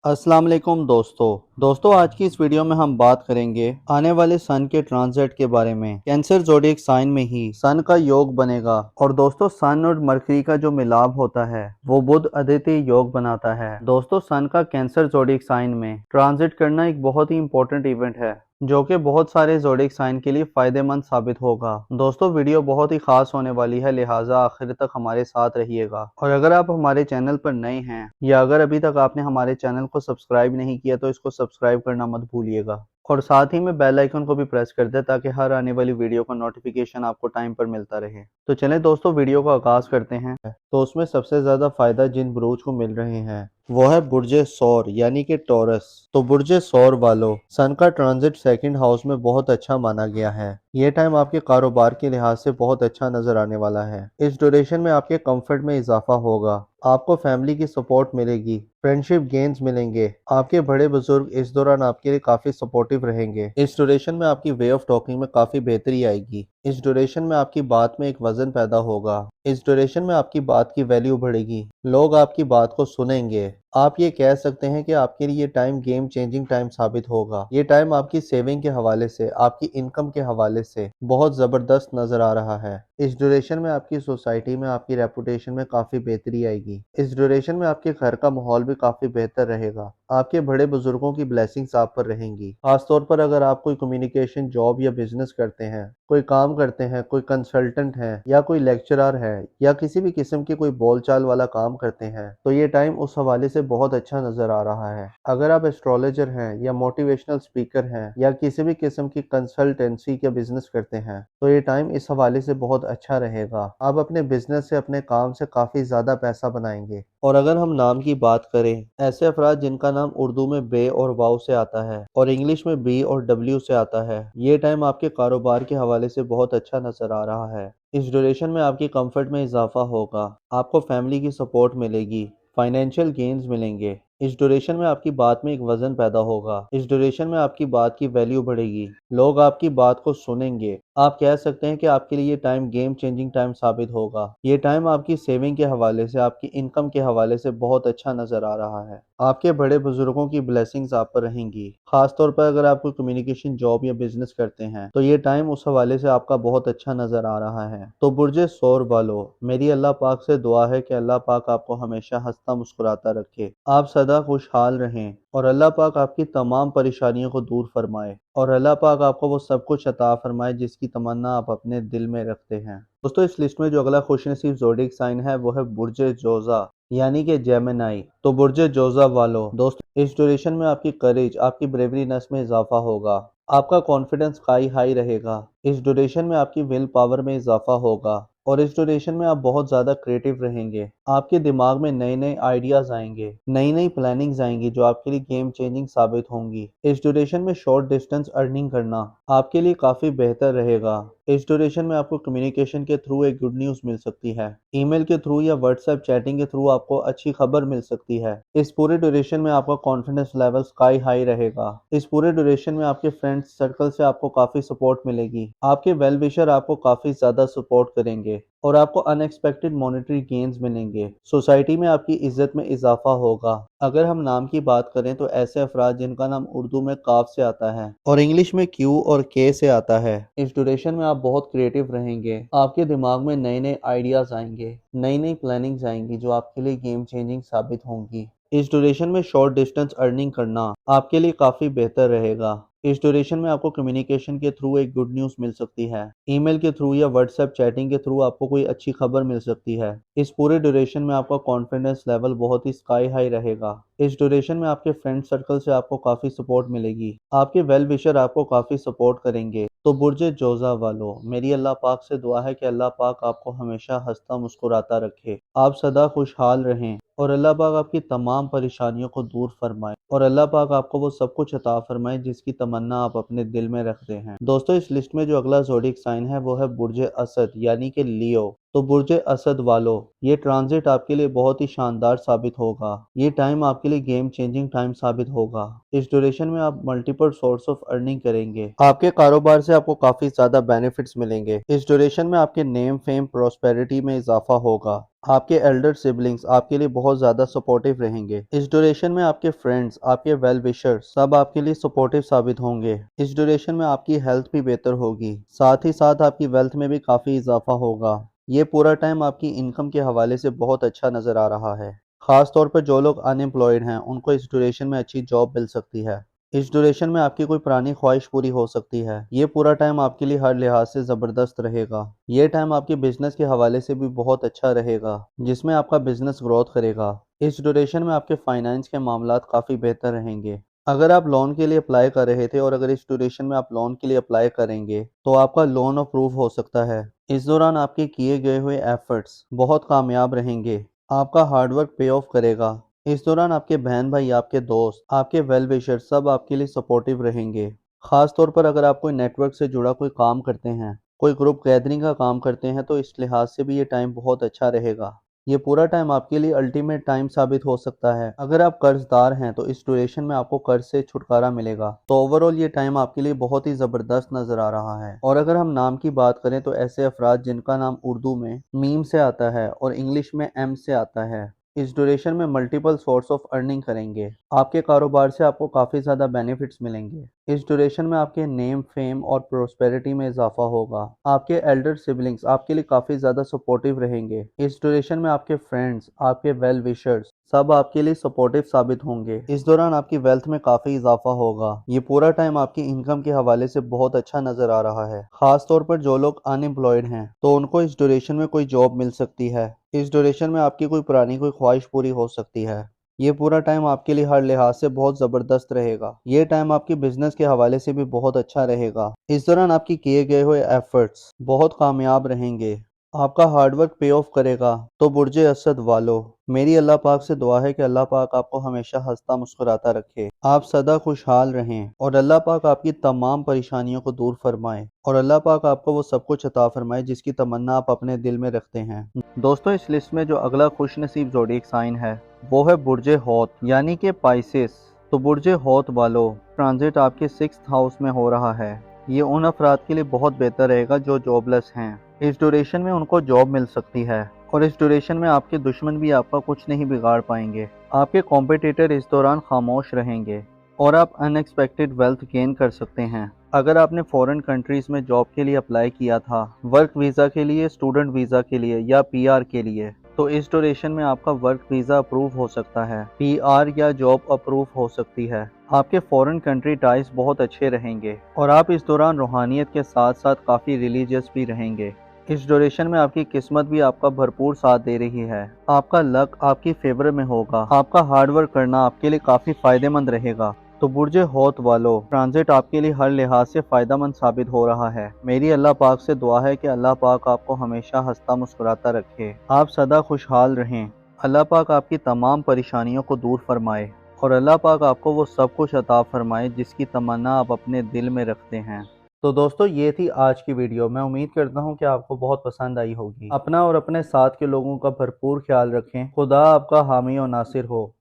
अस्सलाम वालेकुम दोस्तों आज की इस वीडियो में हम बात करेंगे आने वाले सन के ट्रांजिट के बारे में। कैंसर ज़ोडिएक साइन में ही सन का योग बनेगा और दोस्तों सन और मरकरी का जो मिलाप होता है वो बुध अदिति योग बनाता है। दोस्तों सन का कैंसर ज़ोडिएक साइन में ट्रांजिट करना एक बहुत ही इंपॉर्टेंट इवेंट है जो कि बहुत सारे ज़ोडिएक साइन के लिए फायदेमंद साबित होगा। दोस्तों वीडियो बहुत ही खास होने वाली है, लिहाजा आखिर तक हमारे साथ रहिएगा। और अगर आप हमारे चैनल पर नए हैं या अगर अभी तक आपने हमारे चैनल को सब्सक्राइब नहीं किया तो इसको सब्सक्राइब करना मत भूलिएगा और साथ ही में बेल आइकन को भी प्रेस कर दे ताकि हर आने वाली वीडियो का नोटिफिकेशन आपको टाइम पर मिलता रहे। तो चलें दोस्तों वीडियो का आगाज करते हैं। तो उसमें सबसे ज्यादा फायदा जिन बुरूज को मिल रहे हैं वो है बुर्ज सौर यानी कि टॉरस। तो बुर्ज सौर वालों सन का ट्रांजिट सेकंड हाउस में बहुत अच्छा माना गया है। ये टाइम आपके कारोबार के लिहाज से बहुत अच्छा नजर आने वाला है। इस ड्यूरेशन में आपके कंफर्ट में इजाफा होगा, आपको फैमिली की सपोर्ट मिलेगी, फ्रेंडशिप गेन्स मिलेंगे, आपके बड़े बुजुर्ग इस दौरान आपके लिए काफी सपोर्टिव रहेंगे। इस ड्यूरेशन में आपकी वे ऑफ टॉकिंग में काफी बेहतरी आएगी। इस ड्यूरेशन में आपकी बात में एक वजन पैदा होगा। इस ड्यूरेशन में आपकी बात की वैल्यू बढ़ेगी, लोग आपकी बात को सुनेंगे। आप ये कह सकते हैं कि आपके लिए ये टाइम गेम चेंजिंग टाइम साबित होगा। ये टाइम आपकी सेविंग के हवाले से, आपकी इनकम के हवाले से बहुत जबरदस्त नजर आ रहा है। इस ड्यूरेशन में आपकी सोसाइटी में आपकी रेपुटेशन में काफी बेहतरी आएगी। इस ड्यूरेशन में आपके घर का माहौल भी काफी बेहतर रहेगा। आपके बड़े बुजुर्गों की ब्लेसिंग्स आप पर रहेंगी। खासतौर पर अगर आप कोई कम्युनिकेशन जॉब या बिजनेस करते हैं, कोई काम करते हैं, कोई कंसल्टेंट है या कोई लेक्चरर है या किसी भी किस्म की कोई बोलचाल वाला काम करते हैं तो ये टाइम उस हवाले से बहुत अच्छा नजर आ रहा है। अगर आप एस्ट्रोलॉजर हैं या मोटिवेशनल स्पीकर हैं या किसी भी किस्म की कंसल्टेंसी का बिजनेस करते हैं तो ये टाइम इस हवाले से बहुत अच्छा रहेगा। आप अपने बिजनेस से, अपने काम से काफी ज्यादा पैसा बनाएंगे। और अगर हम नाम की बात करें, ऐसे अफराद जिनका नाम उर्दू में बे और वाव से आता है और इंग्लिश में बी और डब्ल्यू से आता है, ये टाइम आपके कारोबार के हवाले से बहुत अच्छा नजर आ रहा है। इस ड्यूरेशन में आपकी कंफर्ट में इजाफा होगा, आपको फैमिली की सपोर्ट मिलेगी, फाइनेंशियल गेन्स मिलेंगे। इस ड्यूरेशन में आपकी बात में एक वजन पैदा होगा। इस ड्यूरेशन में आपकी बात की वैल्यू बढ़ेगी, लोग आपकी बात को सुनेंगे। आप कह सकते हैं कि आपके लिए ये टाइम गेम चेंजिंग टाइम साबित होगा। ये टाइम आपकी सेविंग के हवाले से, आपकी इनकम के हवाले से बहुत अच्छा नजर आ रहा है। आपके बड़े बुजुर्गों की ब्लेसिंग्स आप पर रहेंगी। खासतौर पर अगर आप कोई कम्युनिकेशन जॉब या बिजनेस करते हैं तो ये टाइम उस हवाले से आपका बहुत अच्छा नजर आ रहा है। तो बुर्ज सौर वालों, मेरी अल्लाह पाक से दुआ है कि अल्लाह पाक आपको हमेशा हंसता मुस्कुराता रखे, आप सदा खुशहाल रहें और अल्लाह पाक आपकी तमाम परेशानियों को दूर फरमाए और अल्लाह पाक आपको वो सब कुछ अता फरमाए जिसकी तमन्ना आप अपने दिल में रखते हैं। दोस्तों इस लिस्ट में जो अगला खुशनसीब ज़ोडिएक साइन है वो है बुर्ज जोजा यानी कि जेमिनाई। तो बुर्ज जोजा वालों दोस्तों इस ड्यूरेशन में आपकी करेज, आपकी ब्रेवरीनेस में इजाफा होगा, आपका कॉन्फिडेंस हाई रहेगा। इस ड्यूरेशन में आपकी विल पावर में इजाफा होगा और इस ड्यूरेशन में आप बहुत ज़्यादा क्रिएटिव रहेंगे। आपके दिमाग में नए नए आइडियाज़ आएंगे, नई नई प्लानिंग्स आएंगी जो आपके लिए गेम चेंजिंग साबित होंगी। इस ड्यूरेशन में शॉर्ट डिस्टेंस अर्निंग करना आपके लिए काफ़ी बेहतर रहेगा। इस ड्यूरेशन में आपको कम्युनिकेशन के थ्रू एक गुड न्यूज़ मिल सकती है, ईमेल के थ्रू या व्हाट्सएप चैटिंग के थ्रू आपको अच्छी खबर मिल सकती है। इस पूरे ड्यूरेशन में आपका कॉन्फिडेंस लेवल स्काई हाई रहेगा। इस पूरे ड्यूरेशन में आपके फ्रेंड्स सर्कल से आपको काफ़ी सपोर्ट मिलेगी, आपके वेल विशर आपको काफ़ी ज़्यादा सपोर्ट करेंगे और आपको अनएक्सपेक्टेड मॉनेटरी गेन्स मिलेंगे। सोसाइटी में आपकी इज्जत में इजाफा होगा। अगर हम नाम की बात करें तो ऐसे अफराद जिनका नाम उर्दू में काफ से आता है और इंग्लिश में क्यू और के से आता है, इस ड्यूरेशन में आप बहुत क्रिएटिव रहेंगे। आपके दिमाग में नए नए आइडियाज आएंगे, नई नई प्लानिंग्स आएंगी जो आपके लिए गेम चेंजिंग साबित होंगी। इस ड्यूरेशन में शॉर्ट डिस्टेंस अर्निंग करना आपके लिए काफ़ी बेहतर रहेगा। इस ड्यूरेशन में आपको कम्युनिकेशन के थ्रू एक गुड न्यूज़ मिल सकती है, ईमेल के थ्रू या व्हाट्सएप चैटिंग के थ्रू आपको कोई अच्छी खबर मिल सकती है। इस पूरे ड्यूरेशन में आपका कॉन्फिडेंस लेवल बहुत ही स्काई हाई रहेगा। इस ड्यूरेशन में आपके फ्रेंड सर्कल से आपको काफ़ी सपोर्ट मिलेगी, आपके वेल विशर आपको काफ़ी सपोर्ट करेंगे। तो बुर्ज जोजा वालों, मेरी अल्लाह पाक से दुआ है कि अल्लाह पाक आपको हमेशा हंसता मुस्कुराता रखे, आप सदा खुशहाल रहें और अल्लाह पाक आपकी तमाम परेशानियों को दूर फरमाए और अल्लाह पाक आपको वो सब कुछ अता फरमाए जिसकी तमन्ना आप अपने दिल में रखते हैं। दोस्तों इस लिस्ट में जो अगला ज़ोडिएक साइन है वो है बुर्ज असद यानी कि लियो। तो बुर्ज असद वालों, ये ट्रांजिट आपके लिए बहुत ही शानदार साबित होगा। ये टाइम आपके लिए गेम चेंजिंग टाइम साबित होगा। इस ड्यूरेशन में आप मल्टीपल सोर्स ऑफ अर्निंग करेंगे। आपके कारोबार से आपको काफी ज्यादा बेनिफिट्स मिलेंगे। इस ड्यूरेशन में आपके नेम फेम प्रोस्पेरिटी में इजाफा होगा। आपके एल्डर सिबलिंग्स आपके लिए बहुत ज्यादा सपोर्टिव रहेंगे। इस ड्यूरेशन में आपके फ्रेंड्स, आपके वेल विशर्स सब आपके लिए सपोर्टिव साबित होंगे। इस ड्यूरेशन में आपकी हेल्थ भी बेहतर होगी, साथ ही साथ आपकी वेल्थ में भी काफी इजाफा होगा। ये पूरा टाइम आपकी इनकम के हवाले से बहुत अच्छा नजर आ रहा है। खास तौर पर जो लोग अनएम्प्लॉयड हैं उनको इस ड्यूरेशन में अच्छी जॉब मिल सकती है। इस ड्यूरेशन में आपकी कोई पुरानी ख्वाहिश पूरी हो सकती है। ये पूरा टाइम आपके लिए हर लिहाज से ज़बरदस्त रहेगा। ये टाइम आपके बिजनेस के हवाले से भी बहुत अच्छा रहेगा, जिसमें आपका बिजनेस ग्रोथ करेगा। इस ड्यूरेशन में आपके फाइनेंस के मामलात काफ़ी बेहतर रहेंगे। अगर आप लोन के लिए अप्लाई कर रहे थे और अगर इस ड्यूरेशन में आप लोन के लिए अप्लाई करेंगे तो आपका लोन अप्रूव हो सकता है। इस दौरान आपके किए गए हुए एफर्ट्स बहुत कामयाब रहेंगे। आपका हार्डवर्क पे ऑफ करेगा। इस दौरान आपके बहन भाई, आपके दोस्त, आपके वेल विशर सब आपके लिए सपोर्टिव रहेंगे। खास तौर पर अगर आप कोई नेटवर्क से जुड़ा कोई काम करते हैं, कोई ग्रुप गैदरिंग का काम करते हैं, तो इस लिहाज से भी ये टाइम बहुत अच्छा रहेगा। ये पूरा टाइम आपके लिए अल्टीमेट टाइम साबित हो सकता है। अगर आप कर्जदार हैं तो इस ड्यूरेशन में आपको कर्ज से छुटकारा मिलेगा। तो ओवरऑल ये टाइम आपके लिए बहुत ही ज़बरदस्त नज़र आ रहा है। और अगर हम नाम की बात करें तो ऐसे अफराद जिनका नाम उर्दू में मीम से आता है और इंग्लिश में एम से आता है, इस ड्यूरेशन में मल्टीपल सोर्स ऑफ अर्निंग करेंगे। आपके कारोबार से आपको काफ़ी ज़्यादा बेनिफिट्स मिलेंगे। इस ड्यूरेशन में आपके नेम फेम और प्रोस्पेरिटी में इजाफा होगा। आपके एल्डर सिबलिंग्स आपके लिए काफ़ी ज़्यादा सपोर्टिव रहेंगे। इस ड्यूरेशन में आपके फ्रेंड्स, आपके वेल विशर्स सब आपके लिए सपोर्टिव साबित होंगे। इस दौरान आपकी वेल्थ में काफ़ी इजाफा होगा। ये पूरा टाइम आपकी इनकम के हवाले से बहुत अच्छा नज़र आ रहा है। खास तौर पर जो लोग अनएम्प्लॉयड हैं तो उनको इस ड्यूरेशन में कोई जॉब मिल सकती है। इस ड्यूरेशन में आपकी कोई पुरानी कोई ख्वाहिश पूरी हो सकती है। ये पूरा टाइम आपके लिए हर लिहाज से बहुत ज़बरदस्त रहेगा। ये टाइम आपके बिजनेस के हवाले से भी बहुत अच्छा रहेगा। इस दौरान आपके किए गए हुए एफर्ट्स बहुत कामयाब रहेंगे। आपका हार्डवर्क पे ऑफ करेगा। तो बुर्ज असद वालों, मेरी अल्लाह पाक से दुआ है कि अल्लाह पाक आपको हमेशा हंसता मुस्कुराता रखे, आप सदा खुशहाल रहें और अल्लाह पाक आपकी तमाम परेशानियों को दूर फरमाए और अल्लाह पाक आपको वो सब कुछ अता फरमाए जिसकी तमन्ना आप अपने दिल में रखते हैं। दोस्तों, इस लिस्ट में जो अगला खुश नसीब ज़ोडिएक साइन है वो है बुर्ज हौत यानी कि पाइसेस। तो बुर्ज हौत वालों, ट्रांजिट आपके 6th हाउस में हो रहा है। ये उन अफराद के लिए बहुत बेहतर रहेगा जो जॉबलेस हैं। इस ड्यूरेशन में उनको जॉब मिल सकती है और इस ड्यूरेशन में आपके दुश्मन भी आपका कुछ नहीं बिगाड़ पाएंगे। आपके कॉम्पिटिटर इस दौरान खामोश रहेंगे और आप अनएक्सपेक्टेड वेल्थ गेन कर सकते हैं। अगर आपने फॉरेन कंट्रीज़ में जॉब के लिए अप्लाई किया था, वर्क वीज़ा के लिए, स्टूडेंट वीज़ा के लिए या पीआर के लिए, तो इस ड्यूरेशन में आपका वर्क वीज़ा अप्रूव हो सकता है, पीआर या जॉब अप्रूव हो सकती है। आपके फॉरेन कंट्री टाइज बहुत अच्छे रहेंगे और आप इस दौरान रूहानियत के साथ साथ काफ़ी रिलीजियस भी रहेंगे। इस ड्यूरेशन में आपकी किस्मत भी आपका भरपूर साथ दे रही है। आपका लक आपकी फेवर में होगा। आपका हार्डवर्क करना आपके लिए काफ़ी फ़ायदेमंद रहेगा। तो बुर्ज हौत वालों, ट्रांजिट आपके लिए हर लिहाज से फ़ायदेमंद साबित हो रहा है। मेरी अल्लाह पाक से दुआ है कि अल्लाह पाक आपको हमेशा हंसता मुस्कुराता रखे, आप सदा खुशहाल रहें। अल्लाह पाक आपकी तमाम परेशानियों को दूर फरमाए और अल्लाह पाक आपको वो सब कुछ अता फरमाए जिसकी तमन्ना आप अपने दिल में रखते हैं। तो दोस्तों, ये थी आज की वीडियो। मैं उम्मीद करता हूँ कि आपको बहुत पसंद आई होगी। अपना और अपने साथ के लोगों का भरपूर ख्याल रखें। खुदा आपका हामी और नासिर हो।